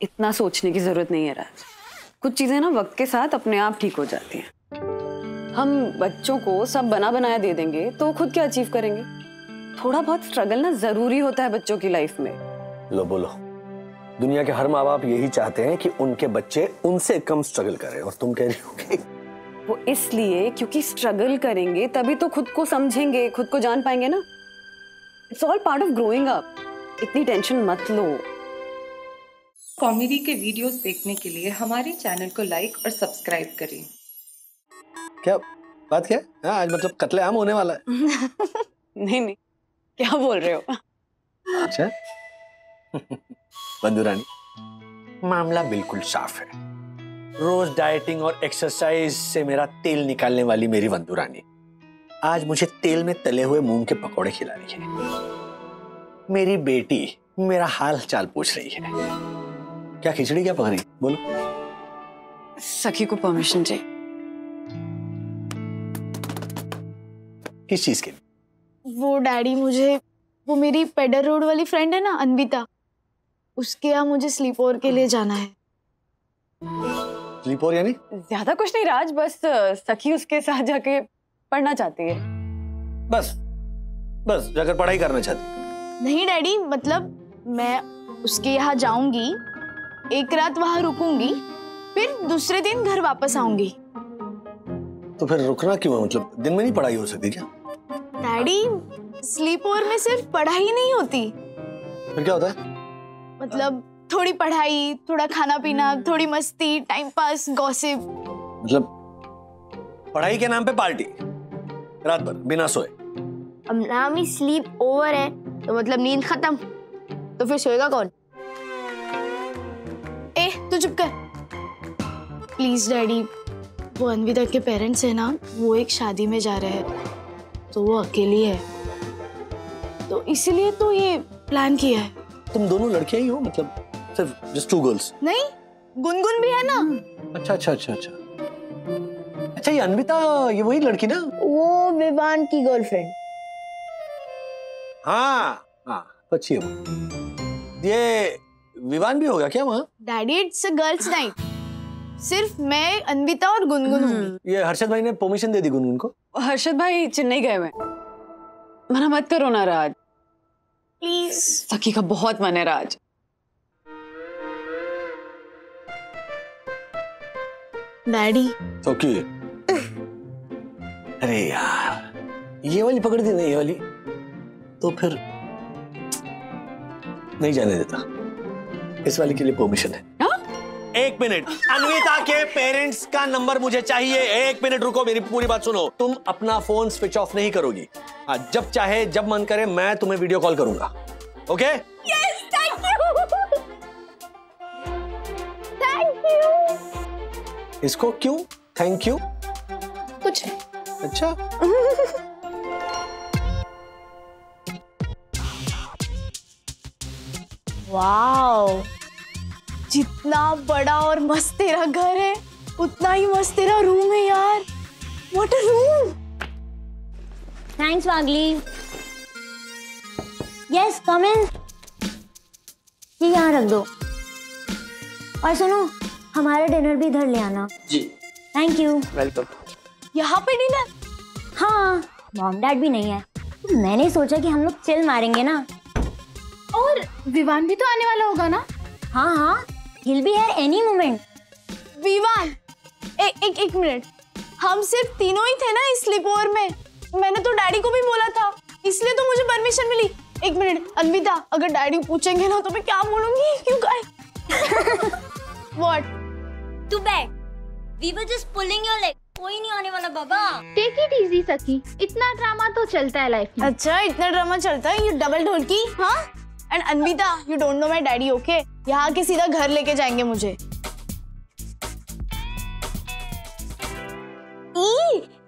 इतना सोचने की जरूरत नहीं है राज। कुछ चीजें ना वक्त के साथ अपने आप ठीक हो जाती हैं। हम बच्चों को सब बना बनाया दे देंगे तो खुद क्या अचीव करेंगे? थोड़ा बहुत स्ट्रगल ना जरूरी होता है बच्चों की लाइफ में। लो बोलो, दुनिया के हर माँ बाप यही चाहते हैं कि उनके बच्चे उनसे कम स्ट्रगल करें, और तुम कह रही हो कि वो इसलिए क्योंकि स्ट्रगल करेंगे तभी तो खुद को समझेंगे, खुद को जान पाएंगे ना। It's all part of growing up. इतनी टेंशन मत लो। कॉमेडी के वीडियोस देखने के लिए हमारे चैनल को लाइक और सब्सक्राइब करें। क्या बात क्या है? आज मतलब कत्लेआम होने वाला है। नहीं, क्या बोल रहे हो? अच्छा बंधु रानी, मामला बिल्कुल साफ है। रोज डाइटिंग और एक्सरसाइज से मेरा तेल निकालने वाली मेरी बंधु रानी आज मुझे तेल में तले हुए मूंग के पकौड़े खिला रही है। मेरी बेटी मेरा हाल चाल पूछ रही है। क्या खिचड़ी क्या पक रही? बोलो। सखी को परमिशन चाहिए। किस चीज के? वो डैडी मुझे, वो मेरी पेडर रोड वाली फ्रेंड है ना अन्विता, उसके यहाँ मुझे स्लीप ओवर के लिए जाना है। स्लीप ओवर यानी? ज्यादा कुछ नहीं राज, बस सखी उसके साथ जाके पढ़ना चाहती है। बस जाकर पढ़ाई करना चाहती है? नहीं डैडी, मतलब मैं उसके यहाँ जाऊंगी, एक रात वहां रुकूंगी, फिर दूसरे दिन घर वापस आऊंगी। तो फिर रुकना क्यों है? मतलब दिन में नहीं पढ़ाई हो सकती क्या? डैडी, स्लीप ओवर में सिर्फ पढ़ाई नहीं होती। फिर क्या होता है? मतलब थोड़ी पढ़ाई, थोड़ा खाना पीना, थोड़ी मस्ती, टाइम पास, गॉसिप। मतलब पढ़ाई के नाम पे पार्टी रात भर बिना सोए? अब नाम ही स्लीप ओवर है तो मतलब नींद खत्म, तो फिर सोएगा कौन? ए तू चुप कर प्लीज डैडी। वो अन्विता के पेरेंट्स है ना, वो एक शादी में जा रहे हैं तो वो अकेली है, तो इसीलिए तो ये प्लान किया है। तुम दोनों लड़कियां ही हो? मतलब सिर्फ जस्ट टू गर्ल्स? नहीं, गुनगुन भी है ना। अच्छा ये अन्विता, ये वही लड़की ना? वो विवान की गर्लफ्रेंड। हाँ अच्छी है वो। ये विवान भी होगा क्या वहाँ? Daddy it's a girls night, सिर्फ मैं, अन्विता और गुनगुन होंगी। ये हर्षद भाई ने परमिशन दे दी गुनगुन को? हर्षद भाई चेन्नई गए हुए, मना मत करो ना राज प्लीज। सखी का बहुत मन है राज। डैडी सखी, अरे यार ये वाली पकड़ दी ना, ये वाली तो फिर नहीं जाने देता। इस वाली के लिए परमिशन है। एक मिनट, अन्विता के पेरेंट्स का नंबर मुझे चाहिए। एक मिनट रुको, मेरी पूरी बात सुनो। तुम अपना फोन स्विच ऑफ नहीं करोगी। जब चाहे जब मन करे मैं तुम्हें वीडियो कॉल करूंगा। Okay? Yes, thank you. Thank you. इसको क्यों थैंक यू? कुछ नहीं। अच्छा वाओ, जितना बड़ा और मस्त तेरा घर है उतना ही मस्त तेरा रूम है यार। What a room. थैंक्स वागली। Yes come in. ये यहाँ रख दो। और सुनो, हमारा डिनर भी इधर ले आना। जी थैंक यू। वेलकम। यहाँ पे डिनर? हाँ, मॉम डैड भी नहीं है तो मैंने सोचा कि हम लोग चिल मारेंगे ना। और विवान भी तो आने वाला होगा ना? हाँ, he'll be here any moment। Vivaan, एक मिनट, हम सिर्फ तीनों ही थे ना इस स्लीप ओवर में। मैंने तो डैडी को भी बोला था, इसलिए तो मुझे परमिशन मिली। एक मिनट अन्विता, अगर डैडी पूछेंगे ना तो मैं क्या बोलूंगी? क्यों गाय? What? Too bad। We were just pulling your leg। कोई नहीं आने वाला बाबा। टेक इट इजी सखी, इतना ड्रामा तो चलता है लाइफ में। अच्छा, इतना ड्रामा चलता है? ये डबल ढोलकी। हाँ, and Anvita, you don't know my daddy, okay? यहाँ के सीधा घर लेके जाएंगे मुझे।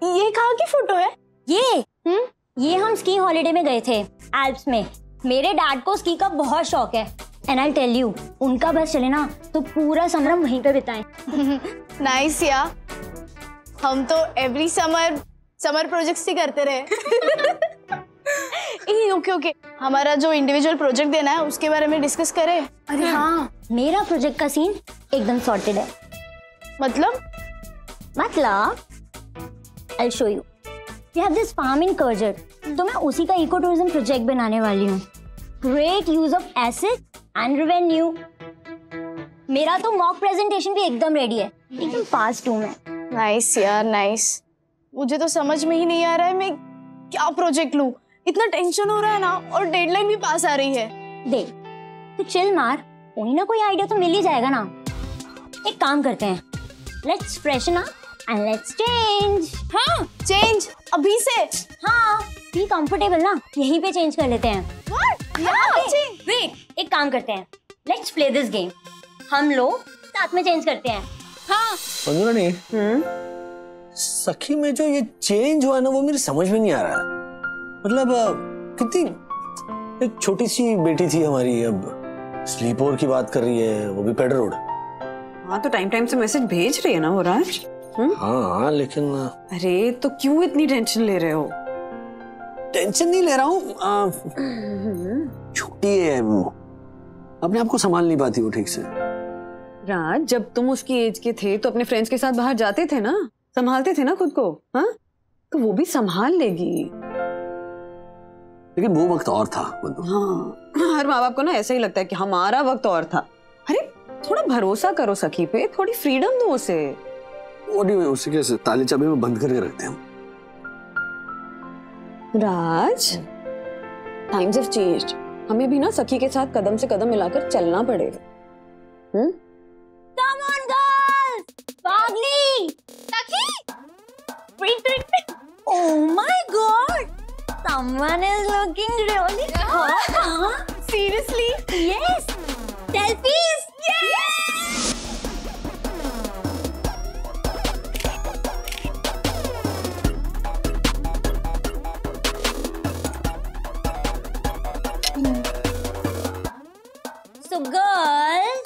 ये कहाँ की फोटो है? ये हम स्की हॉलिडे में गए थे एल्प्स में। मेरे डैड को स्की का बहुत शौक है एंड आई टेल यू, उनका बस चले ना तो पूरा समर हम वहीं पे बिताएं। नाइस यार, हम तो एवरी समर प्रोजेक्ट्स ही करते रहे। ओके, हमारा जो इंडिविजुअल प्रोजेक्ट देना है उसके बारे में डिस्कस करें। अरे हाँ, मेरा प्रोजेक्ट का सीन एकदम सॉर्टेड है। मतलब I'll show you. We have this farm in Kurjat. तो मैं उसी का इको टूरिज्म प्रोजेक्ट बनाने वाली हूँ। Great use of assets and revenue. मेरा तो मॉक प्रेजेंटेशन भी एकदम रेडी है, एकदम फास्ट हूँ मैं। नाइस यार, नाइस। मुझे तो समझ में ही नहीं आ रहा है मैं क्या प्रोजेक्ट लूँ। इतना टेंशन हो रहा है ना, और डेडलाइन भी पास आ रही है। देख, तू चिल मार, कोई ना कोई आइडिया तो मिल ही जाएगा ना। एक काम करते हैं, let's freshen up and let's change. हाँ, चेंज अभी से? हाँ, बी कंफर्टेबल ना, यहीं पे चेंज कर लेते हैं। What? यहाँ पे change? वेट, एक काम करते हैं, लेट्स प्ले दिस गेम। हम लोग साथ में चेंज करते हैं। हाँ। बंदूरानी, सखी में जो ये चेंज हुआ ना, वो मेरी समझ में नहीं आ रहा। मतलब कितनी एक छोटी सी बेटी थी हमारी, अब स्लीप ओवर की बात कर रही है, वो भी पेडर रोड। हाँ, तो टाइम टाइम से मैसेज भेज रही है ना वो राज। हाँ, लेकिन अरे तो क्यों इतनी टेंशन ले रहे हो? टेंशन नहीं ले रहा हूँ, छोटी है वो, अपने आप को संभाल नहीं पाती वो ठीक से। राज, जब तुम उसकी एज के थे तो अपने फ्रेंड्स के साथ बाहर जाते थे ना, संभालते थे ना खुद को। हाँ, तो वो भी संभाल लेगी। लेकिन वो वक्त और था बंधु। हाँ, हर माँ बाप को ना ऐसा ही लगता है कि हमारा वक्त और था। अरे थोड़ा भरोसा करो सखी पे, थोड़ी फ्रीडम दो उसे। उसे कैसे ताले चाबी में बंद करके रखते हैं? राज, टाइम्स हैव चेंज्ड। हमें भी ना सखी के साथ कदम से कदम मिलाकर चलना पड़ेगा। Come on girls, Pagli, Saki, wait. Oh my God, someone is looking really hot. Seriously? Yes. Selfies. Yes. So girls,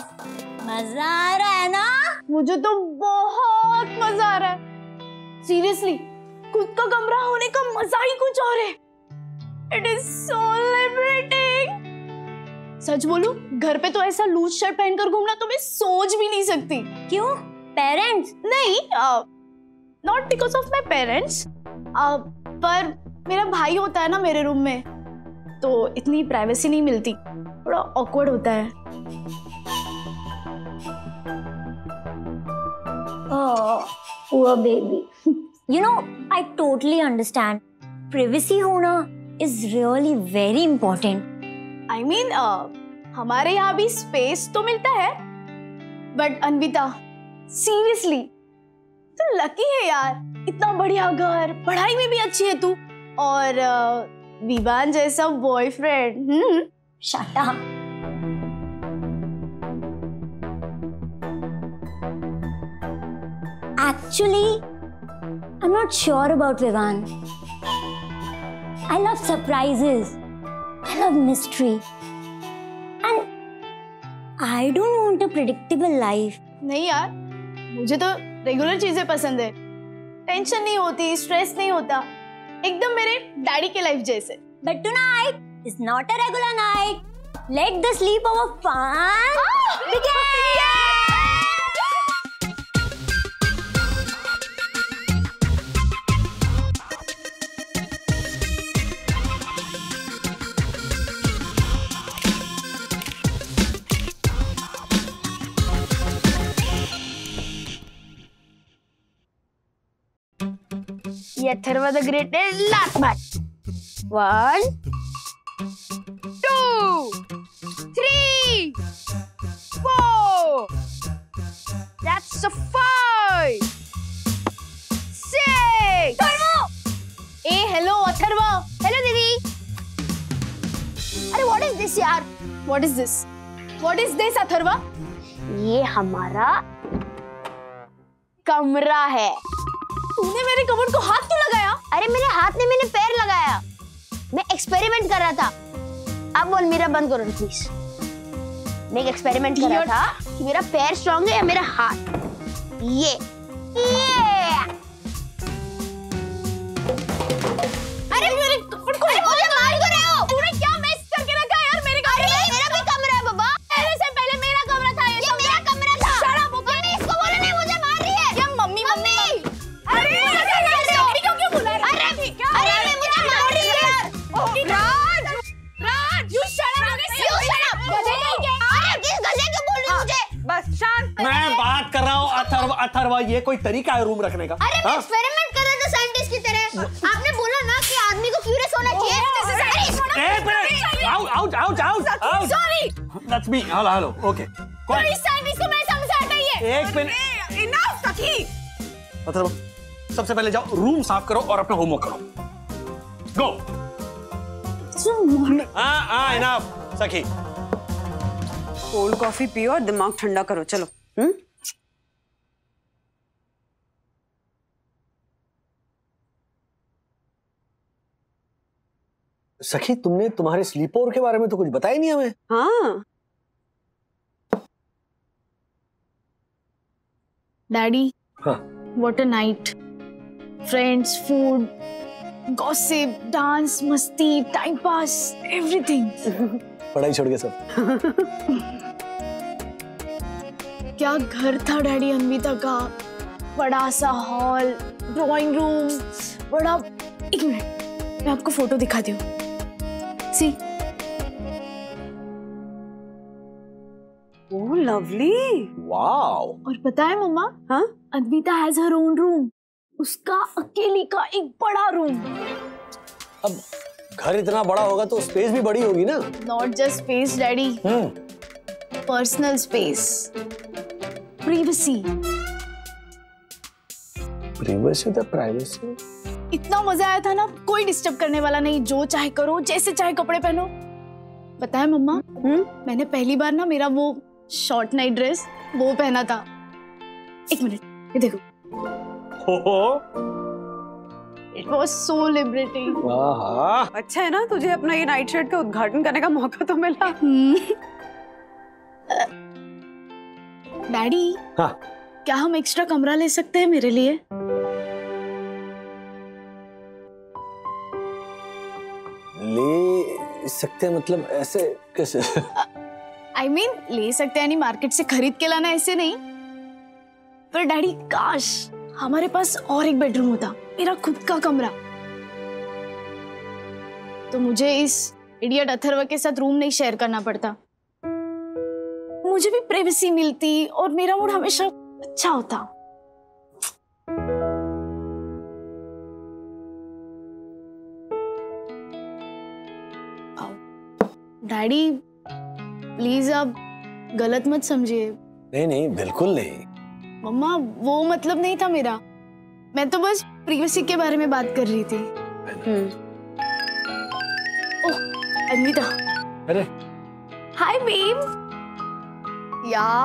मजा आ रहा है ना? मुझे तो बहुत मजा आ रहा है। सीरियसली, खुद का कमरा होने का मजा ही कुछ और है। It is so liberating. सच बोलूं, घर पे तो ऐसा लूज शर्ट पहनकर घूमना तो मैं सोच भी नहीं सकती। क्यों? पेरेंट्स? नहीं, not because of my parents, पर मेरा भाई होता है ना मेरे रूम में, तो इतनी प्राइवेसी नहीं मिलती, थोड़ा ऑकवर्ड होता है। Oh, poor baby. You know, I totally understand. Privacy होना is really very important. I mean, हमारे यहाँ भी स्पेस तो मिलता है, बट अन्विता, सीरियसली, तू लकी है यार। इतना बढ़िया घर, पढ़ाई में भी अच्छी है तू, और विवान जैसा boyfriend. Shut up. Actually, I'm not sure about Vivan. I love surprises. I love mystery. And I don't want a predictable life. नहीं यार, मुझे तो रेगुलर चीजें पसंद है। टेंशन नहीं होती, स्ट्रेस नहीं होता, एकदम मेरे डैडी के लाइफ जैसे। But tonight is not a regular night. Let the sleepover fun begin. ये अथर्व द ग्रेट है last match. 1 2 3 4 That's a 5 6 A hello Atharva. Hello दीदी। अरे व्हाट इज दिस यार? What is this? What is this Atharva? ये हमारा कमरा है। तूने मेरे कमर को हाथ क्यों लगाया? अरे मेरे हाथ ने मैंने पैर लगाया, मैं एक्सपेरिमेंट कर रहा था। अब बोल मेरा बंद करो प्लीज। मैं एक एक्सपेरिमेंट कर रहा था कि मेरा पैर स्ट्रांग है या मेरा हाथ। ये अरे मेरे कमर को मुझे मार क्यों रहे हो? तूने क्या मेस करके रखा है यार मेरे कमरे में? मेरा भी कमरा है बाबा। पहले से पहले मेरा कमरा था, अथर्वा, ये कोई तरीका है रूम रखने का? अरे मैं एक्सपेरिमेंट कर रहा था साइंटिस्ट की तरह। आपने बोला ना कि आदमी को क्यूरियस होना चाहिए। Out out out out. Sorry that's me. Hello okay. इस साइंटिस्ट को मैं समझाता ही है। एक मिनट। इनफ सखी। अथर्वा, सबसे पहले जाओ रूम साफ करो और अपना होमवर्क करो। गो। हाँ इनफ सखी। कोल्ड कॉफी पियो और दिमाग ठंडा करो, चलो। सखी, तुमने तुम्हारे स्लीप ओवर के बारे में तो कुछ बताया नहीं हमें। हाँ डैडी, हाँ। What a night. Friends, food, gossip, dance, मस्ती, टाइम पास, एवरीथिंग। पढ़ाई छोड़ के सब। क्या घर था डैडी अन्विता का। बड़ा सा हॉल, ड्राइंग रूम, बड़ा। एक मिनट, मैं आपको फोटो दिखाती हूँ। सी। Oh lovely. वाओ। और पता है मम्मा, हाँ Anvita has her own room. उसका अकेली का एक बड़ा रूम। अब घर इतना बड़ा होगा तो स्पेस भी बड़ी होगी ना। Not just space daddy, personal space, privacy. Privacy तो प्राइवेसी। इतना मजा आया था ना, कोई डिस्टर्ब करने वाला नहीं, जो चाहे करो, जैसे चाहे कपड़े पहनो। पता है मम्मा, मैंने पहली बार ना मेरा वो शॉर्ट नाइट ड्रेस वो पहना था। एक मिनट, ये देखो। It was so liberating. अच्छा है ना, तुझे अपना ये नाइट शर्ट का उद्घाटन करने का मौका तो मिला। डैडी, हाँ। क्या हम एक्स्ट्रा कमरा ले सकते हैं मेरे लिए? ले सकते हैं मतलब ऐसे कैसे? I mean, ले सकते हैं, नहीं मार्केट से खरीद के लाना, ऐसे नहीं। पर डैडी, काश हमारे पास और एक बेडरूम होता, मेरा खुद का कमरा। तो मुझे इस इडियट अथर्व के साथ रूम नहीं शेयर करना पड़ता। मुझे भी प्राइवेसी मिलती और मेरा मूड हमेशा अच्छा होता। डैडी प्लीज आप गलत मत समझिए। नहीं नहीं, बिल्कुल नहीं। मम्मा, वो मतलब नहीं था मेरा। मैं तो बस प्रिवेसी के बारे में बात कर रही थी। ओह अन्विता। अरे हाय बेब। या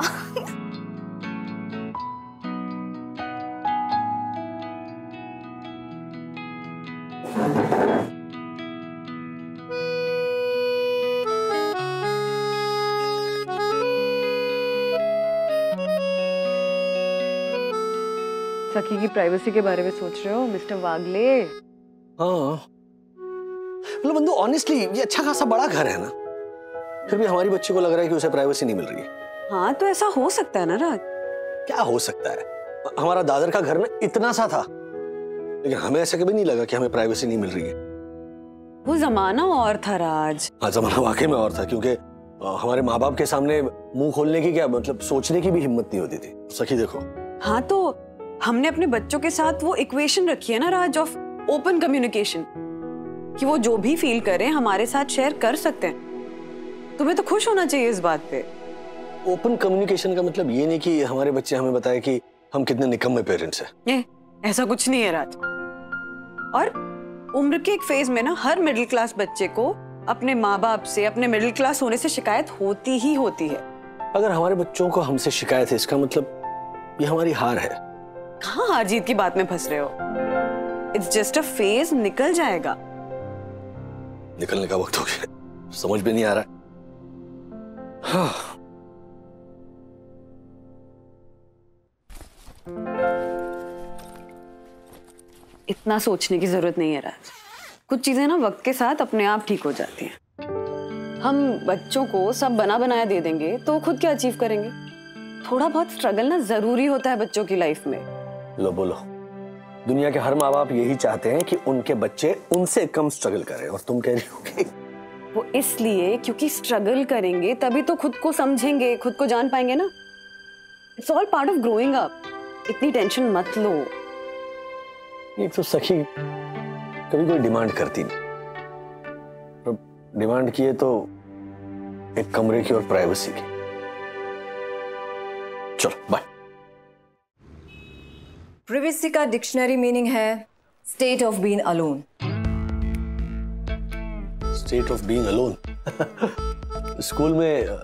सखी की प्राइवेसी के बारे में सोच रहे हो मिस्टर वागले? हाँ, मतलब बंधु ऑनेस्टली ये अच्छा खासा बड़ा घर है ना, फिर भी हमारी बच्ची को लग रहा है कि उसे प्राइवेसी नहीं मिल रही है। हाँ तो ऐसा हो सकता है ना राज। क्या हो सकता है? हमारा दादर का घर ना इतना सा था, लेकिन हमें ऐसा कभी नहीं लगा कि हमें प्राइवेसी नहीं मिल रही है। वो जमाना और था राज। हाँ, जमाना वाकई में और था, क्योंकि हमारे माँ बाप के सामने मुंह खोलने की, क्या मतलब सोचने की भी हिम्मत नहीं होती थी। सखी देखो। हाँ तो हमने अपने बच्चों के साथ वो इक्वेशन रखी है ना राज, ऑफ ओपन कम्युनिकेशन, कि वो जो भी फील करें हमारे साथ शेयर कर सकते हैं। तुम्हें तो खुश होना चाहिए इस बात पे। ओपन कम्युनिकेशन का मतलब ये नहीं कि हमारे बच्चे हमें बताए कि हम कितने निकम्मे पेरेंट्स हैं। ऐसा कुछ नहीं है राज। और उम्र के एक फेज में ना हर मिडिल क्लास बच्चे को अपने माँ बाप से, अपने मिडिल क्लास होने से शिकायत होती ही होती है। अगर हमारे बच्चों को हमसे शिकायत है, इसका मतलब ये हमारी हार है। कहाँ हार जीत की बात में फंस रहे हो? इट्स जस्ट अ फेज, निकल जाएगा। निकलने का वक्त हो गया, समझ में नहीं आ रहा। हाँ। इतना सोचने की जरूरत नहीं है राज। कुछ चीजें ना वक्त के साथ अपने आप ठीक हो जाती हैं। हम बच्चों को सब बना बनाया दे देंगे तो खुद क्या अचीव करेंगे? थोड़ा बहुत स्ट्रगल ना जरूरी होता है बच्चों की लाइफ में। लो बोलो, दुनिया के हर माँ बाप यही चाहते हैं कि उनके बच्चे उनसे कम स्ट्रगल करें, और तुम कह रही हो कि वो इसलिए क्योंकि स्ट्रगल करेंगे तभी तो खुद को समझेंगे, खुद को जान पाएंगे ना। It's all part of growing up. इतनी टेंशन मत लो। एक तो सखी कभी कोई डिमांड करती नहीं, डिमांड की है तो एक कमरे की और प्राइवेसी की। चलो बाय। प्रिवेसी का डिक्शनरी मीनिंग है state of being alone. State of being alone. School में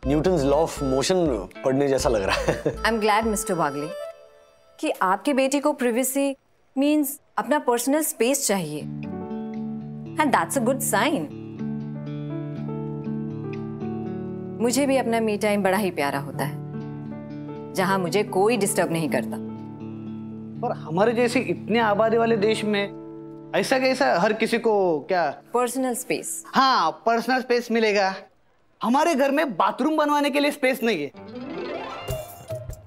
न्यूटन्स लॉ ऑफ मोशन पढ़ने जैसा लग रहा है। I am glad mister Wagle कि आपके बेटे को प्रिवेसी मीन्स अपना पर्सनल स्पेस चाहिए, and that's a good sign. मुझे भी अपना मी टाइम बड़ा ही प्यारा होता है, जहां मुझे कोई डिस्टर्ब नहीं करता। पर हमारे जैसे इतने आबादी वाले देश में ऐसा कैसा हर किसी को क्या पर्सनल स्पेस? हाँ, पर्सनल स्पेस मिलेगा। हमारे घर में बाथरूम बनवाने के लिए स्पेस नहीं है,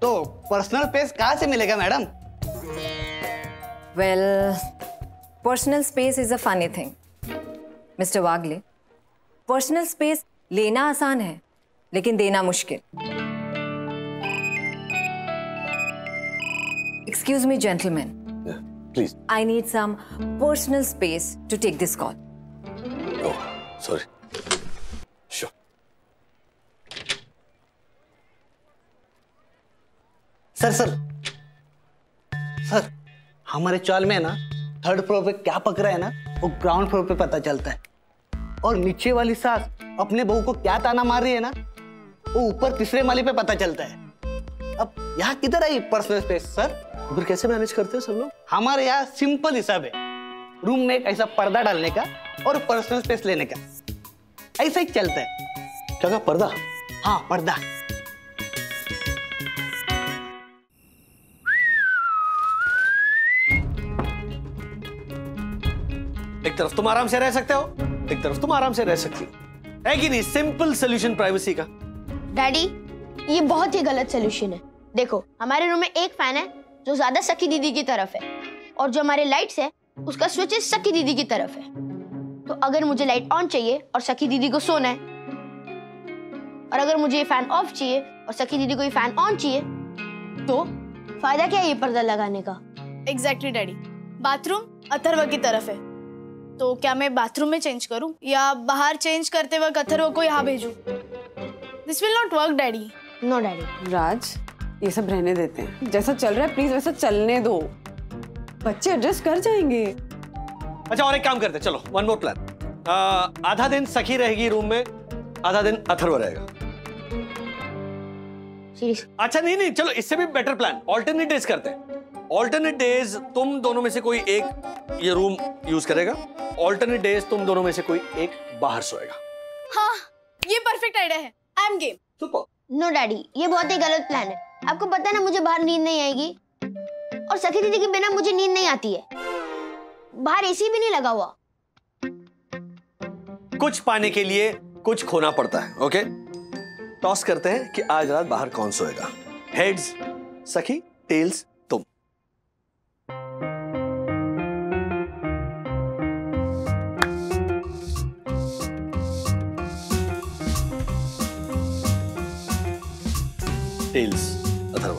तो पर्सनल स्पेस कहाँ से मिलेगा madam? Well, personal space is a funny thing mister Wagle. Personal space लेना आसान है लेकिन देना मुश्किल। Excuse me gentleman, please. I need some personal space to take this call. Oh, sorry. Sure. Sir, हमारे चाल में ना थर्ड फ्लोर पे क्या पक रहा है ना, वो ग्राउंड फ्लोर पे पता चलता है। और नीचे वाली सास अपने बहू को क्या ताना मार रही है ना, वो ऊपर तीसरे माले पे पता चलता है। अब यहाँ किधर आई पर्सनल स्पेस सर? फिर कैसे मैनेज करते हैं सब लोग? हमारे यहाँ सिंपल हिसाब है, रूम में एक ऐसा पर्दा डालने का और पर्सनल स्पेस लेने का, ऐसा ही चलता है। क्या कहा? पर्दा? हाँ, पर्दा। एक तरफ तुम आराम से रह सकते हो, एक तरफ तुम आराम से रह सकती हो, है कि नहीं? सिंपल सोल्यूशन प्राइवेसी का। डैडी, ये बहुत ही गलत सोल्यूशन है। देखो, हमारे रूम में एक फैन है जो ज्यादा सखी दीदी की तरफ है, और जो हमारे लाइट्स है उसका स्विच सखी दीदी की तरफ है। तो अगर मुझे लाइट ऑन चाहिए और सखी दीदी को सोना है, और अगर मुझे ये फैन ऑफ चाहिए और सखी दीदी को ये फैन ऑन चाहिए, तो फायदा क्या है ये पर्दा लगाने का? Exactly daddy. बाथरूम अथर्व की तरफ है, तो क्या मैं बाथरूम में चेंज करूं या बाहर चेंज करते वक्त अथर्व को यहाँ भेजूं? This will not work daddy. No daddy. Raj, ये सब रहने देते हैं, जैसा चल रहा है प्लीज वैसा चलने दो, बच्चे एडजस्ट कर जाएंगे। अच्छा, और एक काम करते, चलो वन मोर प्लान। आधा दिन सखी रहेगी रूम में, आधा दिन अथर्व रहेगा। अच्छा नहीं, चलो इससे भी बेटर प्लान, ऑल्टरनेट डेज करते हैं। ऑल्टरनेट डेज तुम दोनों में से कोई एक ये रूम यूज करेगा, ऑल्टरनेट डेज तुम दोनों में से कोई एक बाहर सोएगा। हाँ, ये परफेक्ट आइडिया है। I am game. Super. No daddy, ये बहुत ही गलत प्लान है। आपको पता है ना, मुझे बाहर नींद नहीं आएगी, और सखी दीदी के बिना मुझे नींद नहीं आती है। बाहर एसी भी नहीं लगा हुआ। कुछ पाने के लिए कुछ खोना पड़ता है, ओके? टॉस करते हैं कि आज रात बाहर कौन सोएगा। हेड्स सखी, टेल्स तुम। Tails Atharv.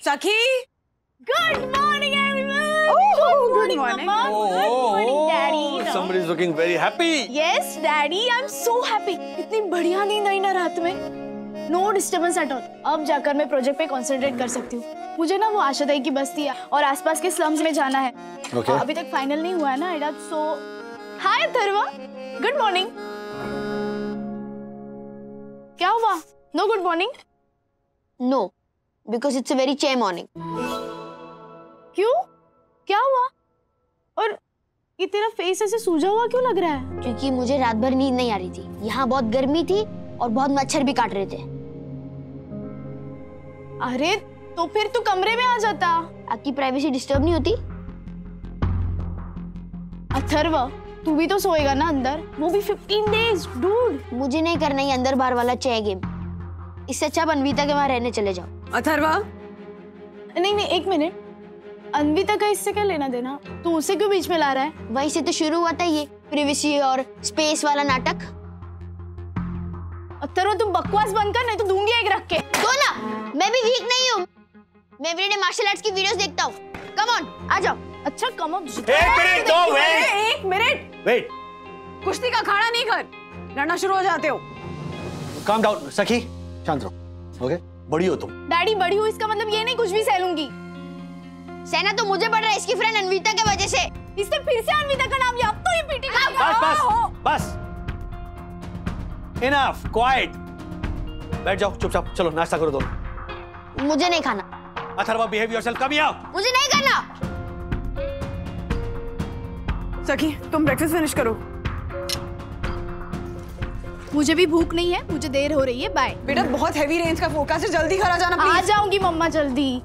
Sakhi, good morning everyone. Good morning mamma, good morning daddy. Somebody is looking very happy. Yes daddy, I am so happy. इतनी बढ़िया नींद आई ना रात में, नो डिस्टर्बेंस एट ऑल। अब जाकर मैं प्रोजेक्ट पे कंसंट्रेट कर सकती हूँ। मुझे ना वो आशादाई की बस्ती और आसपास के स्लम्स में जाना है। Okay. अभी तक फाइनल नहीं हुआ है ना आइडा। So hi Atharv, good morning. क्या हुआ? No good morning? No, because it's a very चे मॉर्निंग। क्यों? क्या हुआ? और ये तेरा फेस ऐसे सूजा हुआ क्यों लग रहा है? क्योंकि मुझे रात भर नींद नहीं आ रही थी। यहाँ बहुत गर्मी थी और बहुत मच्छर भी काट रहे थे। अरे तो फिर तू कमरे में आ जाता। आपकी प्राइवेसी डिस्टर्ब नहीं होती? अथर्व, तू भी तो सोएगा ना अंदर, वो भी 15 डेज डूड। मुझे नहीं करना ये अंदर बाहर वाला चे गेम। इससे अच्छा आप अन्विता के वहां रहने चले जाओ। अथर्वा, नहीं नहीं, एक मिनट। अन्विता का इससे क्या लेना देना? तू उसे क्यों बीच में ला रहा है? वहीं से तो शुरू हुआ था ये प्रिवेसी और स्पेस वाला नाटक। अथर्व, तुम बकवास बंद कर, नहीं तो दूंगी एक रख के। तो ना, मैं भी वीक नहीं हूँ। मैं एवरीडे मार्शल आर्ट्स की वीडियोस देखता हूँ। कम ऑन, आ जाओ। अच्छा कम ऑन। एक मिनट दो, वेट। एक मिनट, वेट। कुश्ती का अखाड़ा नहीं कर, लड़ना शुरू हो जाते हो। Calm down. सखी शांत रहो। ओके, बड़ी हो तुम। डैडी, बड़ी हो इसका मतलब ये नहीं कुछ भी सह लूंगी। सहना तो मुझे पड़ रहा है इसकी फ्रेंड अन्विता की वजह से। इसने फिर से अन्विता का नाम लिया, अब तो ये पीटेगा। बस। Enough, quite. बैठ जाओ चुपचाप। चलो नाश्ता करो दोनों। मुझे नहीं खाना। Atharva, behave yourself. Come here. मुझे नहीं करना। सखी, तुम ब्रेकफास्ट फिनिश करो। मुझे भी भूख नहीं है, मुझे देर हो रही है। बाय। बेटा, बहुत हैवी रेंज का फोकस है, जल्दी घर आ जाना प्लीज। आ जाऊंगी मम्मा जल्दी।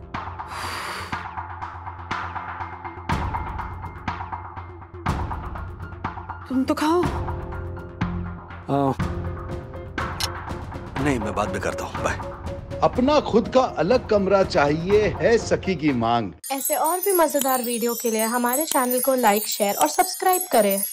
तुम तो खाओ। नहीं, मैं बाद में करता हूँ। बाय। अपना खुद का अलग कमरा चाहिए है सखी की मांग। ऐसे और भी मजेदार वीडियो के लिए हमारे चैनल को लाइक, शेयर और सब्सक्राइब करें।